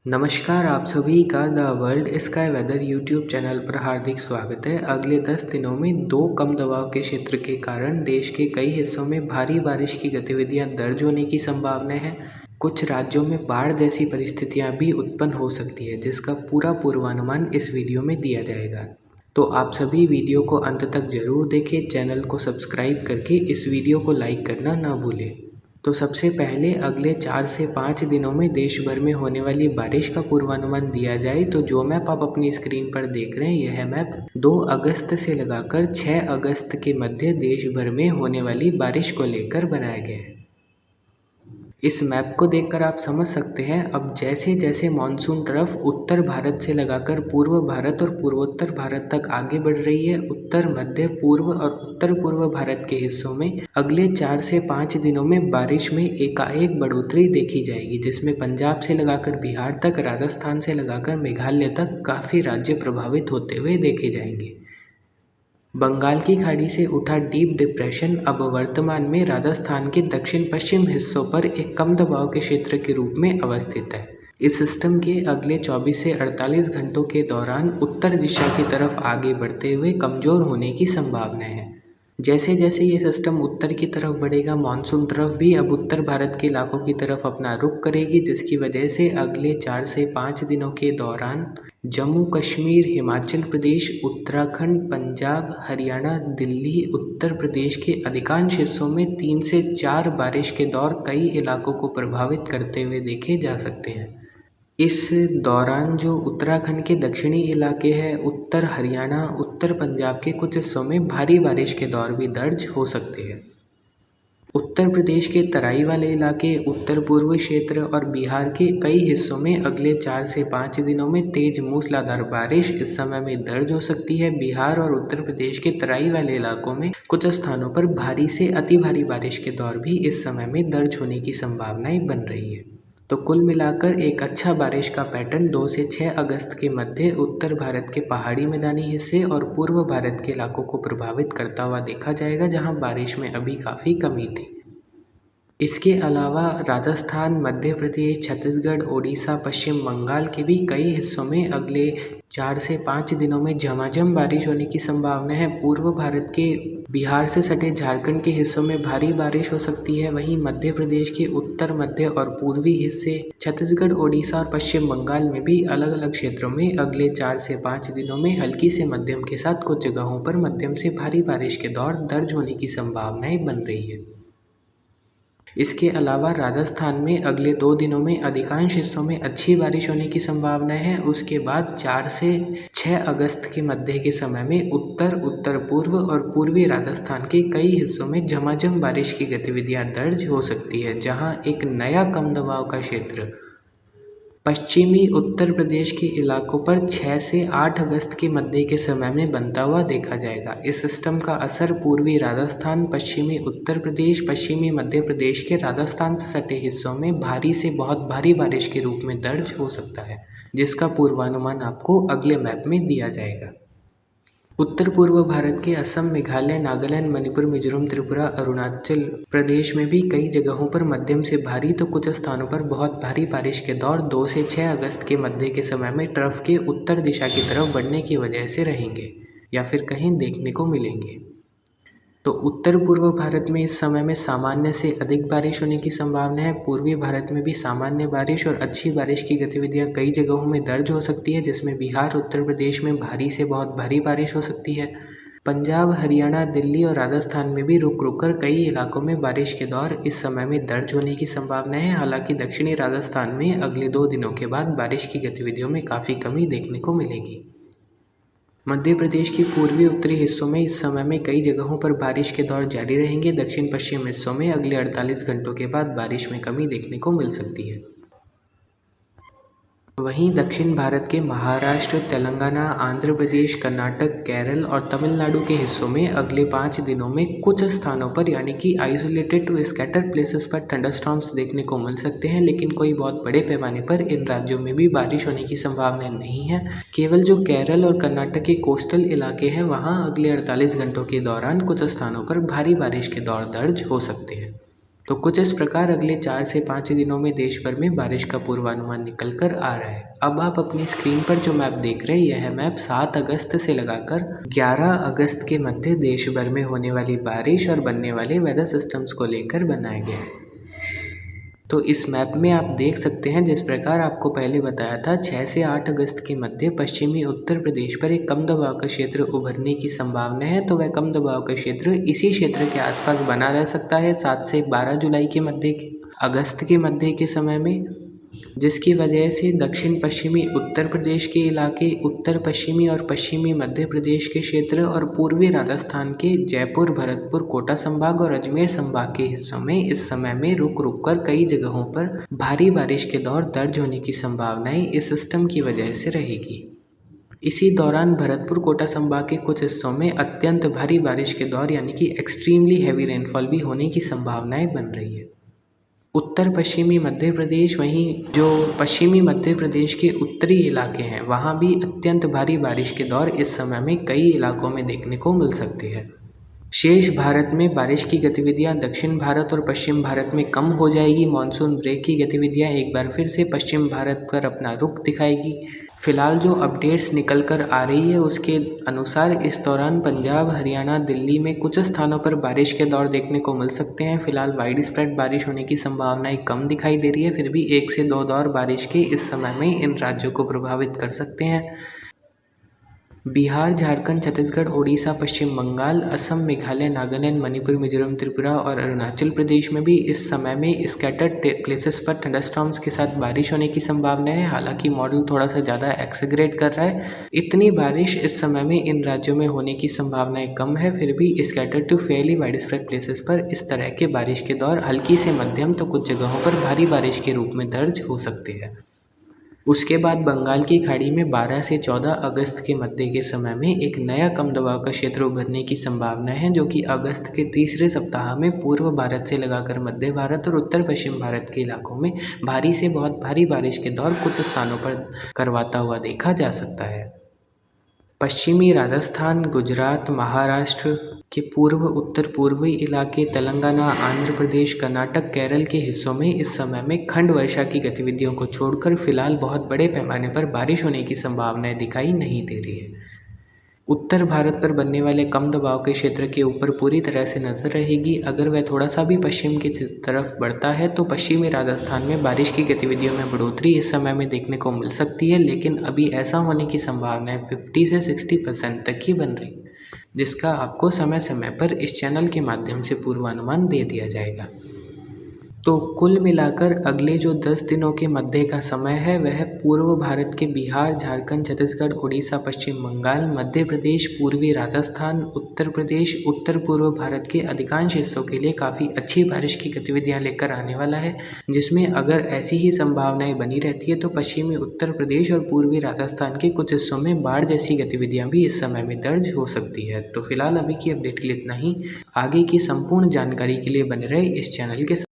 नमस्कार, आप सभी का the World Sky Weather YouTube channel पर हार्दिक स्वागत है। अगले 10 दिनों में दो कम दबाव के क्षेत्र के कारण देश के कई हिस्सों में भारी बारिश की गतिविधियां दर्ज होने की संभावना है। कुछ राज्यों में बाढ़ जैसी परिस्थितियां भी उत्पन्न हो सकती है, जिसका पूरा पूर्वानुमान इस वीडियो में दिया जाएगा। तो आप सभी वीडियो को अंत तक जरूर देखें। चैनल को सब्सक्राइब करके इस वीडियो को लाइक करना ना भूलें। तो सबसे पहले अगले 4 से 5 दिनों में देश भर में होने वाली बारिश का पूर्वानुमान दिया जाए तो जो मैप आप अपनी स्क्रीन पर देख रहे हैं, यह मैप 2 अगस्त से लगाकर 6 अगस्त के मध्य देश भर में होने वाली बारिश को लेकर बनाया गया है। इस मैप को देखकर आप समझ सकते हैं अब जैसे जैसे मानसून ट्रफ उत्तर भारत से लगाकर पूर्व भारत और पूर्वोत्तर भारत तक आगे बढ़ रही है, उत्तर मध्य पूर्व और उत्तर पूर्व भारत के हिस्सों में अगले 4 से 5 दिनों में बारिश में एकाएक बढ़ोतरी देखी जाएगी, जिसमें पंजाब से लगाकर बिहार तक, राजस्थान से लगाकर मेघालय तक काफ़ी राज्य प्रभावित होते हुए देखे जाएंगे। बंगाल की खाड़ी से उठा डीप डिप्रेशन अब वर्तमान में राजस्थान के दक्षिण पश्चिम हिस्सों पर एक कम दबाव के क्षेत्र के रूप में अवस्थित है। इस सिस्टम के अगले 24 से 48 घंटों के दौरान उत्तर दिशा की तरफ आगे बढ़ते हुए कमज़ोर होने की संभावना है। जैसे जैसे ये सिस्टम उत्तर की तरफ बढ़ेगा, मानसून ट्रफ भी अब उत्तर भारत के इलाकों की तरफ अपना रुख करेगी, जिसकी वजह से अगले 4 से 5 दिनों के दौरान जम्मू कश्मीर, हिमाचल प्रदेश, उत्तराखंड, पंजाब, हरियाणा, दिल्ली, उत्तर प्रदेश के अधिकांश हिस्सों में 3 से 4 बारिश के दौर कई इलाकों को प्रभावित करते हुए देखे जा सकते हैं। इस दौरान जो उत्तराखंड के दक्षिणी इलाके हैं, उत्तर हरियाणा, उत्तर पंजाब के कुछ हिस्सों में भारी बारिश के दौर भी दर्ज हो सकते हैं। उत्तर प्रदेश के तराई वाले इलाके, उत्तर पूर्व क्षेत्र और बिहार के कई हिस्सों में अगले 4 से 5 दिनों में तेज मूसलाधार बारिश इस समय में दर्ज हो सकती है। बिहार और उत्तर प्रदेश के तराई वाले इलाकों में कुछ स्थानों पर भारी से अति भारी बारिश के दौर भी इस समय में दर्ज होने की संभावनाएं बन रही है। तो कुल मिलाकर एक अच्छा बारिश का पैटर्न 2 से 6 अगस्त के मध्य उत्तर भारत के पहाड़ी मैदानी हिस्से और पूर्व भारत के इलाकों को प्रभावित करता हुआ देखा जाएगा, जहां बारिश में अभी काफ़ी कमी थी। इसके अलावा राजस्थान, मध्य प्रदेश, छत्तीसगढ़, ओडिशा, पश्चिम बंगाल के भी कई हिस्सों में अगले 4 से 5 दिनों में झमाझम बारिश होने की संभावना है। पूर्व भारत के बिहार से सटे झारखंड के हिस्सों में भारी बारिश हो सकती है। वहीं मध्य प्रदेश के उत्तर, मध्य और पूर्वी हिस्से, छत्तीसगढ़, ओडिशा और पश्चिम बंगाल में भी अलग अलग क्षेत्रों में अगले 4 से 5 दिनों में हल्की से मध्यम के साथ कुछ जगहों पर मध्यम से भारी बारिश के दौर दर्ज होने की संभावनाएं बन रही है। इसके अलावा राजस्थान में अगले 2 दिनों में अधिकांश हिस्सों में अच्छी बारिश होने की संभावना है। उसके बाद 4 से 6 अगस्त के मध्य के समय में उत्तर, उत्तर पूर्व और पूर्वी राजस्थान के कई हिस्सों में झमाझम बारिश की गतिविधियां दर्ज हो सकती है, जहां एक नया कम दबाव का क्षेत्र पश्चिमी उत्तर प्रदेश के इलाकों पर 6 से 8 अगस्त के मध्य के समय में बनता हुआ देखा जाएगा। इस सिस्टम का असर पूर्वी राजस्थान, पश्चिमी उत्तर प्रदेश, पश्चिमी मध्य प्रदेश के राजस्थान से सटे हिस्सों में भारी से बहुत भारी बारिश के रूप में दर्ज हो सकता है, जिसका पूर्वानुमान आपको अगले मैप में दिया जाएगा। उत्तर पूर्व भारत के असम, मेघालय, नागालैंड, मणिपुर, मिजोरम, त्रिपुरा, अरुणाचल प्रदेश में भी कई जगहों पर मध्यम से भारी तो कुछ स्थानों पर बहुत भारी बारिश के दौर 2 से 6 अगस्त के मध्य के समय में ट्रफ के उत्तर दिशा की तरफ बढ़ने की वजह से रहेंगे या फिर कहीं देखने को मिलेंगे। तो उत्तर पूर्व भारत में इस समय में सामान्य से अधिक बारिश होने की संभावना है। पूर्वी भारत में भी सामान्य बारिश और अच्छी बारिश की गतिविधियां कई जगहों में दर्ज हो सकती है, जिसमें बिहार, उत्तर प्रदेश में भारी से बहुत भारी बारिश हो सकती है। पंजाब, हरियाणा, दिल्ली और राजस्थान में भी रुक रुक कर कई इलाकों में बारिश के दौर इस समय में दर्ज होने की संभावना है। हालांकि दक्षिणी राजस्थान में अगले 2 दिनों के बाद बारिश की गतिविधियों में काफ़ी कमी देखने को मिलेगी। मध्य प्रदेश के पूर्वी उत्तरी हिस्सों में इस समय में कई जगहों पर बारिश के दौर जारी रहेंगे। दक्षिण पश्चिम हिस्सों में अगले 48 घंटों के बाद बारिश में कमी देखने को मिल सकती है। वहीं दक्षिण भारत के महाराष्ट्र, तेलंगाना, आंध्र प्रदेश, कर्नाटक, केरल और तमिलनाडु के हिस्सों में अगले 5 दिनों में कुछ स्थानों पर यानी कि आइसोलेटेड टू स्कैटर्ड प्लेसेस पर थंडरस्टॉर्म्स देखने को मिल सकते हैं, लेकिन कोई बहुत बड़े पैमाने पर इन राज्यों में भी बारिश होने की संभावना नहीं है। केवल जो केरल और कर्नाटक के कोस्टल इलाके हैं, वहाँ अगले 48 घंटों के दौरान कुछ स्थानों पर भारी बारिश के दौर दर्ज हो सकते हैं। तो कुछ इस प्रकार अगले 4 से 5 दिनों में देश भर में बारिश का पूर्वानुमान निकल कर आ रहा है। अब आप अपनी स्क्रीन पर जो मैप देख रहे हैं, यह मैप 7 अगस्त से लगाकर 11 अगस्त के मध्य देश भर में होने वाली बारिश और बनने वाले वेदर सिस्टम्स को लेकर बनाया गया है। तो इस मैप में आप देख सकते हैं, जिस प्रकार आपको पहले बताया था, 6 से 8 अगस्त के मध्य पश्चिमी उत्तर प्रदेश पर एक कम दबाव का क्षेत्र उभरने की संभावना है। तो वह कम दबाव का क्षेत्र इसी क्षेत्र के आसपास बना रह सकता है 7 से 12 जुलाई के मध्य अगस्त के मध्य के समय में, जिसकी वजह से दक्षिण पश्चिमी उत्तर प्रदेश के इलाके, उत्तर पश्चिमी और पश्चिमी मध्य प्रदेश के क्षेत्र और पूर्वी राजस्थान के जयपुर, भरतपुर, कोटा संभाग और अजमेर संभाग के हिस्सों में इस समय में रुक रुक कर कई जगहों पर भारी बारिश के दौर दर्ज होने की संभावनाएं इस सिस्टम की वजह से रहेगी। इसी दौरान भरतपुर, कोटा संभाग के कुछ हिस्सों में अत्यंत भारी बारिश के दौर यानी कि एक्सट्रीमली हैवी रेनफॉल भी होने की संभावनाएं बन रही है। उत्तर पश्चिमी मध्य प्रदेश, वहीं जो पश्चिमी मध्य प्रदेश के उत्तरी इलाके हैं, वहाँ भी अत्यंत भारी बारिश के दौर इस समय में कई इलाकों में देखने को मिल सकते हैं। शेष भारत में बारिश की गतिविधियां दक्षिण भारत और पश्चिम भारत में कम हो जाएगी। मानसून ब्रेक की गतिविधियां एक बार फिर से पश्चिम भारत पर अपना रुख दिखाएगी। फिलहाल जो अपडेट्स निकल कर आ रही है उसके अनुसार इस दौरान पंजाब, हरियाणा, दिल्ली में कुछ स्थानों पर बारिश के दौर देखने को मिल सकते हैं। फिलहाल वाइड स्प्रेड बारिश होने की संभावनाएं कम दिखाई दे रही है, फिर भी 1 से 2 दौर बारिश के इस समय में इन राज्यों को प्रभावित कर सकते हैं। बिहार, झारखंड, छत्तीसगढ़, ओडिशा, पश्चिम बंगाल, असम, मेघालय, नागालैंड, मणिपुर, मिजोरम, त्रिपुरा और अरुणाचल प्रदेश में भी इस समय में स्कैटर्ड प्लेसेस पर थंडरस्टॉर्म्स के साथ बारिश होने की संभावना है। हालांकि मॉडल थोड़ा सा ज़्यादा एक्सेगरेट कर रहा है। इतनी बारिश इस समय में इन राज्यों में होने की संभावनाएं कम है, फिर भी scattered to fairly widespread places पर इस तरह के बारिश के दौर हल्की से मध्यम तो कुछ जगहों पर भारी बारिश के रूप में दर्ज हो सकते हैं। उसके बाद बंगाल की खाड़ी में 12 से 14 अगस्त के मध्य के समय में एक नया कम दबाव का क्षेत्र उभरने की संभावना है, जो कि अगस्त के तीसरे सप्ताह में पूर्व भारत से लगाकर मध्य भारत और उत्तर पश्चिम भारत के इलाकों में भारी से बहुत भारी बारिश के दौर कुछ स्थानों पर करवाता हुआ देखा जा सकता है। पश्चिमी राजस्थान, गुजरात, महाराष्ट्र के पूर्व उत्तर पूर्वी इलाके, तेलंगाना, आंध्र प्रदेश, कर्नाटक, केरल के हिस्सों में इस समय में खंड वर्षा की गतिविधियों को छोड़कर फिलहाल बहुत बड़े पैमाने पर बारिश होने की संभावनाएं दिखाई नहीं दे रही है। उत्तर भारत पर बनने वाले कम दबाव के क्षेत्र के ऊपर पूरी तरह से नज़र रहेगी। अगर वह थोड़ा सा भी पश्चिम की तरफ बढ़ता है तो पश्चिमी राजस्थान में बारिश की गतिविधियों में बढ़ोतरी इस समय में देखने को मिल सकती है, लेकिन अभी ऐसा होने की संभावनाएं 50 से 60% तक ही बन रही, जिसका आपको समय समय पर इस चैनल के माध्यम से पूर्वानुमान दे दिया जाएगा। तो कुल मिलाकर अगले जो 10 दिनों के मध्य का समय है वह पूर्व भारत के बिहार, झारखंड, छत्तीसगढ़, उड़ीसा, पश्चिम बंगाल, मध्य प्रदेश, पूर्वी राजस्थान, उत्तर प्रदेश, उत्तर पूर्व भारत के अधिकांश हिस्सों के लिए काफ़ी अच्छी बारिश की गतिविधियां लेकर आने वाला है, जिसमें अगर ऐसी ही संभावनाएं बनी रहती है तो पश्चिमी उत्तर प्रदेश और पूर्वी राजस्थान के कुछ हिस्सों में बाढ़ जैसी गतिविधियाँ भी इस समय में दर्ज हो सकती है। तो फिलहाल अभी की अपडेट के लिए इतना ही। आगे की संपूर्ण जानकारी के लिए बने रहे इस चैनल के